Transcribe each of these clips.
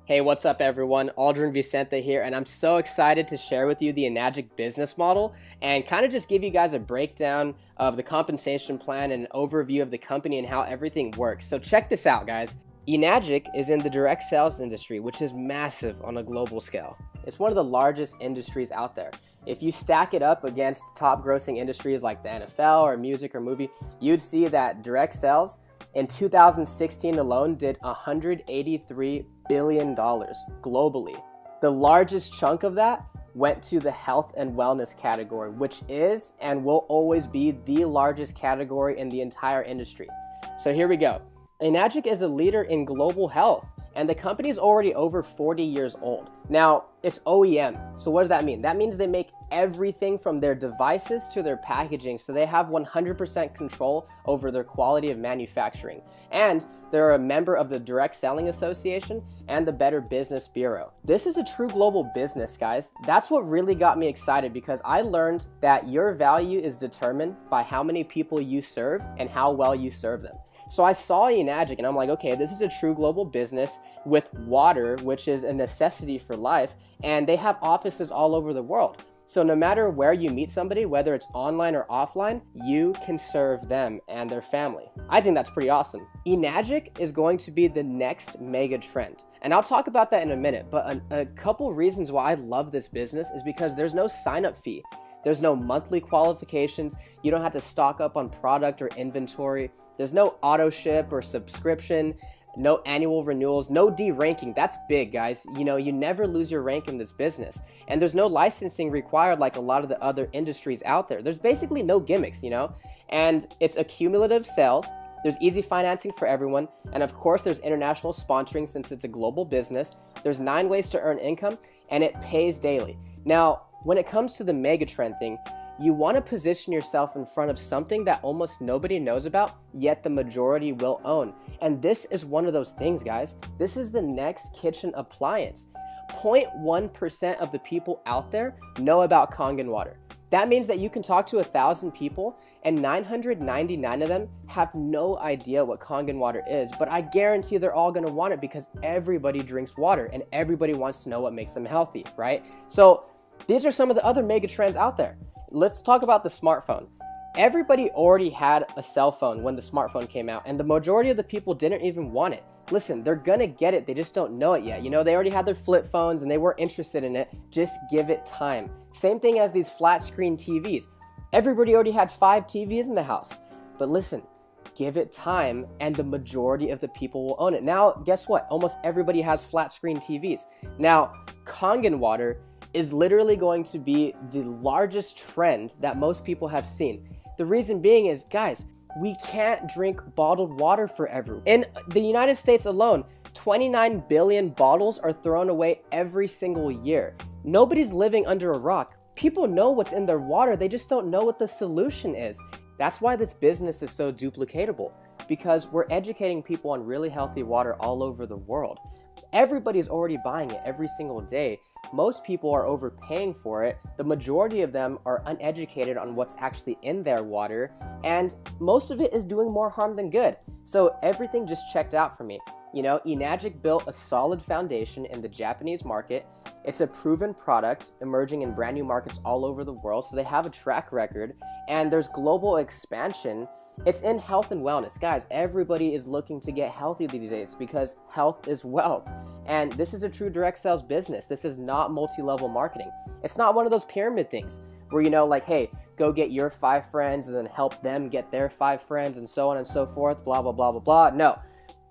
Hey, what's up everyone? Aldrin Vicente here, and I'm so excited to share with you the Enagic business model and kind of just give you guys a breakdown of the compensation plan and an overview of the company and how everything works. So check this out, guys. Enagic is in the direct sales industry, which is massive on a global scale. It's one of the largest industries out there. If you stack it up against top grossing industries like the NFL or music or movie, you'd see that direct sales in 2016 alone did $183 billion globally. The largest chunk of that went to the health and wellness category, which is and will always be the largest category in the entire industry. So here we go. Enagic is a leader in global health, and the company is already over 40 years old. Now, it's OEM. So what does that mean? That means they make everything from their devices to their packaging, so they have 100% control over their quality of manufacturing. And they're a member of the Direct Selling Association and the Better Business Bureau. This is a true global business, guys. That's what really got me excited, because I learned that your value is determined by how many people you serve and how well you serve them. So I saw Enagic and I'm like, okay, this is a true global business with water, which is a necessity for life, and they have offices all over the world. So no matter where you meet somebody, whether it's online or offline, you can serve them and their family. I think that's pretty awesome. Enagic is going to be the next mega trend. And I'll talk about that in a minute, but a couple reasons why I love this business is because there's no sign-up fee. There's no monthly qualifications. You don't have to stock up on product or inventory. There's no auto ship or subscription, no annual renewals, no de-ranking. That's big, guys. You know, you never lose your rank in this business. And there's no licensing required like a lot of the other industries out there. There's basically no gimmicks, you know? And it's accumulative sales. There's easy financing for everyone. And of course, there's international sponsoring since it's a global business. There's 9 ways to earn income, and it pays daily. Now, when it comes to the megatrend thing, you want to position yourself in front of something that almost nobody knows about, yet the majority will own. And this is one of those things, guys. This is the next kitchen appliance. 0.1% of the people out there know about Kangen water. That means that you can talk to 1,000 people and 999 of them have no idea what Kangen water is, but I guarantee they're all going to want it because everybody drinks water and everybody wants to know what makes them healthy, right? So these are some of the other mega trends out there. Let's talk about the smartphone. Everybody already had a cell phone when the smartphone came out, and the majority of the people didn't even want it. Listen, they're gonna get it, they just don't know it yet. You know, they already had their flip phones and they weren't interested in it. Just give it time. Same thing as these flat screen TVs. Everybody already had 5 TVs in the house. But listen, give it time and the majority of the people will own it. Now, guess what? Almost everybody has flat screen TVs. Now, Kangen water is literally going to be the largest trend that most people have seen. The reason being is, guys, we can't drink bottled water forever. In the United States alone, 29 billion bottles are thrown away every single year. Nobody's living under a rock. People know what's in their water, they just don't know what the solution is. That's why this business is so duplicatable, because we're educating people on really healthy water all over the world. Everybody's already buying it every single day. Most people are overpaying for it. The majority of them are uneducated on what's actually in their water, and most of it is doing more harm than good. So everything just checked out for me. You know, Enagic built a solid foundation in the Japanese market. It's a proven product emerging in brand new markets all over the world, so they have a track record, and there's global expansion. It's in health and wellness. Guys, everybody is looking to get healthy these days because health is wealth. And this is a true direct sales business. This is not multi-level marketing. It's not one of those pyramid things where, you know, like, hey, go get your 5 friends and then help them get their 5 friends and so on and so forth, blah, blah, blah, blah, blah. No,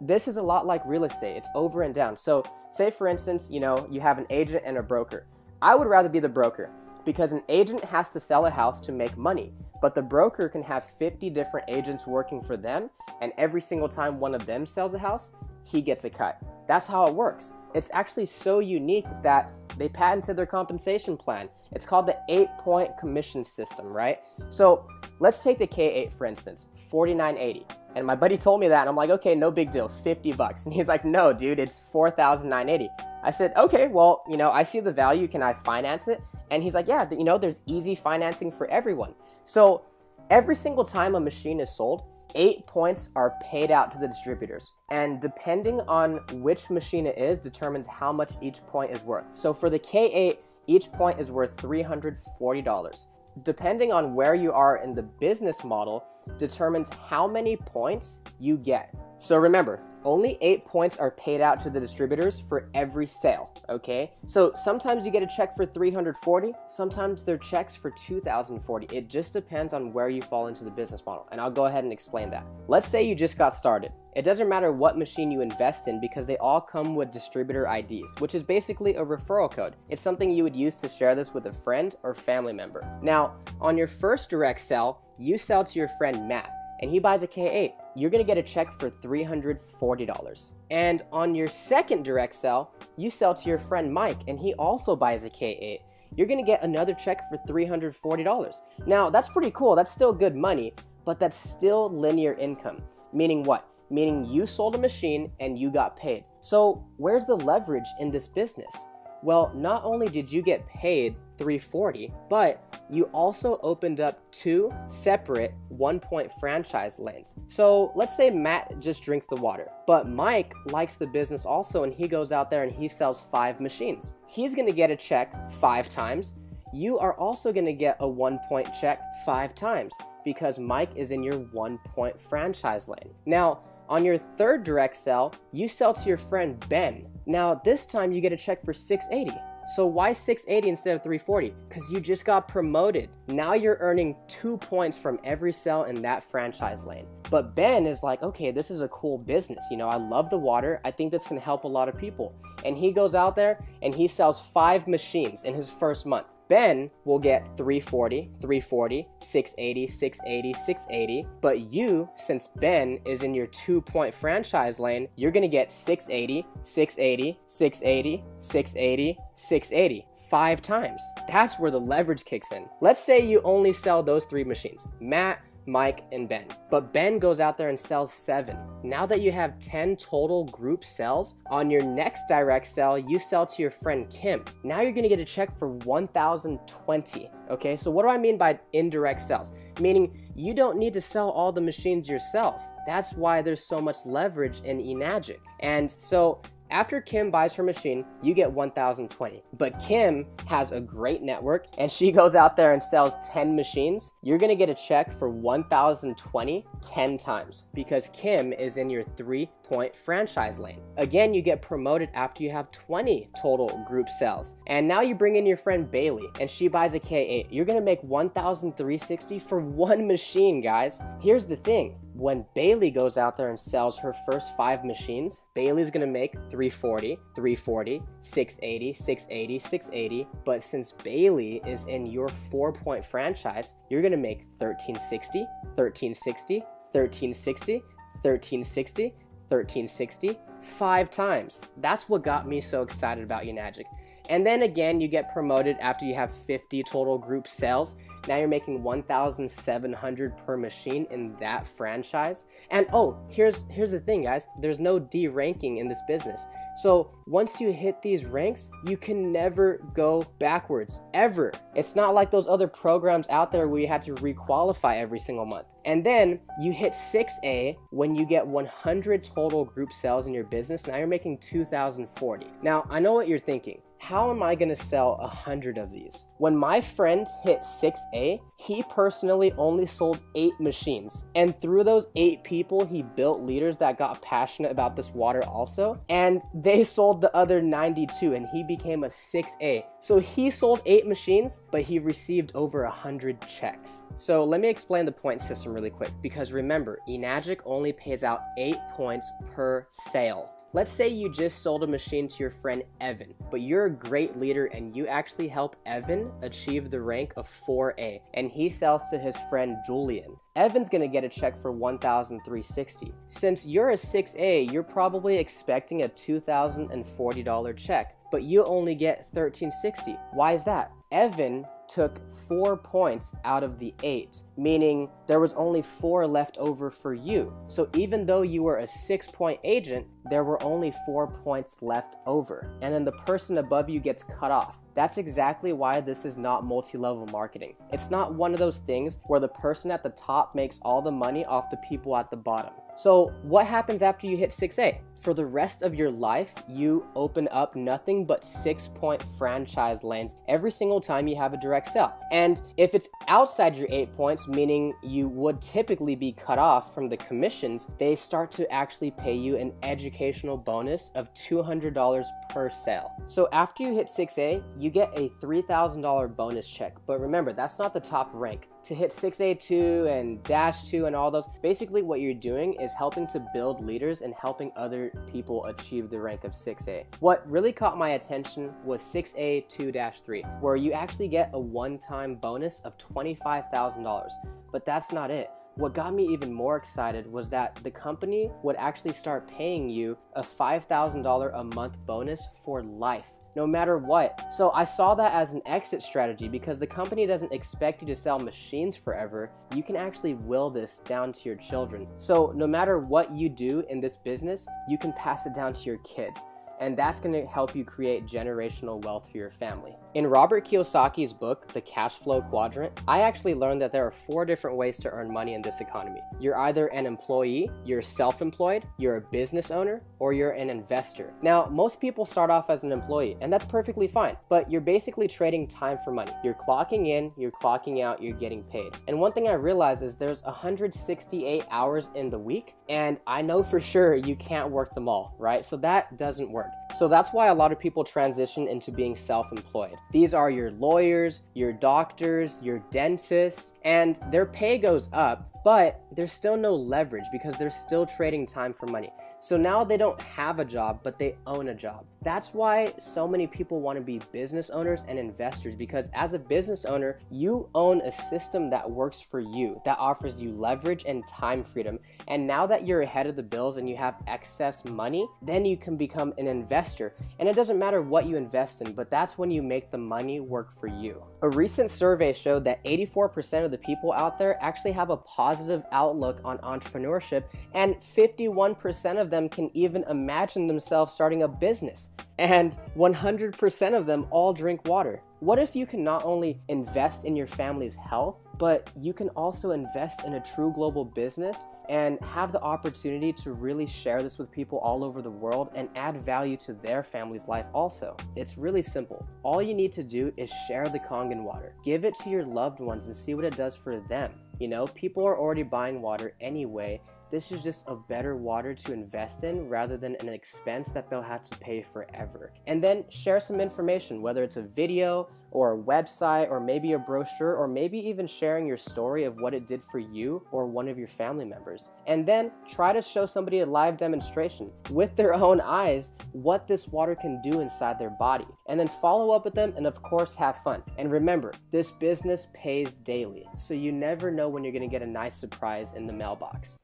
this is a lot like real estate. It's over and down. So say, for instance, you know, you have an agent and a broker. I would rather be the broker because an agent has to sell a house to make money. But the broker can have 50 different agents working for them, and every single time one of them sells a house, he gets a cut. That's how it works. It's actually so unique that they patented their compensation plan. It's called the 8-point commission system, right? So let's take the K8 for instance, $49.80. And my buddy told me that, and I'm like, okay, no big deal, $50. And he's like, no, dude, it's $4,980. I said, okay, well, you know, I see the value. Can I finance it? And he's like, yeah, you know, there's easy financing for everyone. So every single time a machine is sold, 8 points are paid out to the distributors. And depending on which machine it is determines how much each point is worth. So for the K8, each point is worth $340. Depending on where you are in the business model determines how many points you get. So remember, only 8 points are paid out to the distributors for every sale, okay? So sometimes you get a check for 340, sometimes they're checks for 2040. It just depends on where you fall into the business model, and I'll go ahead and explain that. Let's say you just got started. It doesn't matter what machine you invest in because they all come with distributor IDs, which is basically a referral code. It's something you would use to share this with a friend or family member. Now, on your first direct sell, you sell to your friend Matt, and he buys a K8. You're gonna get a check for $340. And on your second direct sell, you sell to your friend Mike, and he also buys a K8. You're gonna get another check for $340. Now, that's pretty cool. That's still good money, but that's still linear income. Meaning what? Meaning you sold a machine and you got paid. So where's the leverage in this business? Well, not only did you get paid $340, but you also opened up 2 separate 1-point franchise lanes. So let's say Matt just drinks the water, but Mike likes the business also, and he goes out there and he sells 5 machines. He's gonna get a check 5 times. You are also gonna get a 1-point check 5 times because Mike is in your 1-point franchise lane. Now, on your third direct sell, you sell to your friend Ben. Now, this time you get a check for $680. So why $680 instead of $340? Because you just got promoted. Now you're earning 2 points from every sell in that franchise lane. But Ben is like, okay, this is a cool business. You know, I love the water. I think this can help a lot of people. And he goes out there and he sells 5 machines in his first month. Ben will get $340, $340, $680, $680, $680. But you, since Ben is in your 2-point franchise lane, you're gonna get $680, $680, $680, $680, $680. 5 times. That's where the leverage kicks in. Let's say you only sell those 3 machines, Matt, Mike, and Ben. But Ben goes out there and sells 7. Now that you have 10 total group sales, on your next direct sell, you sell to your friend Kim. Now you're gonna get a check for $1,020. Okay, so what do I mean by indirect sales? Meaning you don't need to sell all the machines yourself. That's why there's so much leverage in Enagic. And so after Kim buys her machine, you get $1,020. But Kim has a great network and she goes out there and sells 10 machines. You're gonna get a check for $1,020 10 times because Kim is in your 3-point franchise lane. Again, you get promoted after you have 20 total group sales. And now you bring in your friend Bailey and she buys a K8. You're gonna make $1,360 for 1 machine, guys. Here's the thing. When Bailey goes out there and sells her first 5 machines, Bailey's gonna make $340, $340, $680, $680, $680. But since Bailey is in your 4-point franchise, you're gonna make $1,360, $1,360, $1,360, $1,360, $1,360, 5 times. That's what got me so excited about Enagic. And then again, you get promoted after you have 50 total group sales. Now you're making $1,700 per machine in that franchise. And oh, here's the thing, guys. There's no D ranking in this business. So once you hit these ranks, you can never go backwards, ever. It's not like those other programs out there where you had to requalify every single month. And then you hit 6A when you get 100 total group sales in your business. Now you're making $2,040. Now, I know what you're thinking. How am I gonna sell 100 of these? When my friend hit 6A, he personally only sold 8 machines. And through those 8 people, he built leaders that got passionate about this water also. And they sold the other 92 and he became a 6A. So he sold 8 machines, but he received over 100 checks. So let me explain the point system really quick, because remember, Enagic only pays out 8 points per sale. Let's say you just sold a machine to your friend Evan, but you're a great leader and you actually help Evan achieve the rank of 4A, and he sells to his friend Julian. Evan's gonna get a check for $1,360. Since you're a 6A, you're probably expecting a $2,040 check, but you only get $1,360. Why is that? Evan took 4 points out of the 8, meaning there was only 4 left over for you. So even though you were a 6-point agent, there were only 4 points left over. And then the person above you gets cut off. That's exactly why this is not multi-level marketing. It's not one of those things where the person at the top makes all the money off the people at the bottom. So what happens after you hit 6A? For the rest of your life, you open up nothing but 6-point franchise lanes every single time you have a direct sale. And if it's outside your 8 points, meaning you would typically be cut off from the commissions, they start to actually pay you an educational bonus of $200 per sale. So after you hit 6A, you get a $3,000 bonus check. But remember, that's not the top rank. To hit 6A2 and Dash 2 and all those, basically what you're doing is helping to build leaders and helping other people achieve the rank of 6A. What really caught my attention was 6A2-3, where you actually get a one-time bonus of $25,000. But that's not it. What got me even more excited was that the company would actually start paying you a $5,000 a month bonus for life, no matter what. So I saw that as an exit strategy because the company doesn't expect you to sell machines forever. You can actually will this down to your children. So no matter what you do in this business, you can pass it down to your kids. And that's going to help you create generational wealth for your family. In Robert Kiyosaki's book, The Cash Flow Quadrant, I actually learned that there are 4 different ways to earn money in this economy. You're either an employee, you're self-employed, you're a business owner, or you're an investor. Now, most people start off as an employee, and that's perfectly fine, but you're basically trading time for money. You're clocking in, you're clocking out, you're getting paid. And one thing I realized is there's 168 hours in the week, and I know for sure you can't work them all, right? So that doesn't work. So that's why a lot of people transition into being self-employed. These are your lawyers, your doctors, your dentists, and their pay goes up, but there's still no leverage because they're still trading time for money. So now they don't have a job, but they own a job. That's why so many people want to be business owners and investors, because as a business owner, you own a system that works for you, that offers you leverage and time freedom. And now that you're ahead of the bills and you have excess money, then you can become an investor. And it doesn't matter what you invest in, but that's when you make the money work for you. A recent survey showed that 84% of the people out there actually have a positive outlook on entrepreneurship, and 51% of them can even imagine themselves starting a business. And 100% of them all drink water. What if you can not only invest in your family's health, but you can also invest in a true global business and have the opportunity to really share this with people all over the world and add value to their family's life also? It's really simple. All you need to do is share the Kangen water. Give it to your loved ones and see what it does for them. You know, people are already buying water anyway. This is just a better water to invest in rather than an expense that they'll have to pay forever. And then share some information, whether it's a video or a website or maybe a brochure, or maybe even sharing your story of what it did for you or one of your family members. And then try to show somebody a live demonstration with their own eyes what this water can do inside their body. And then follow up with them and of course have fun. And remember, this business pays daily, so you never know when you're going to get a nice surprise in the mailbox.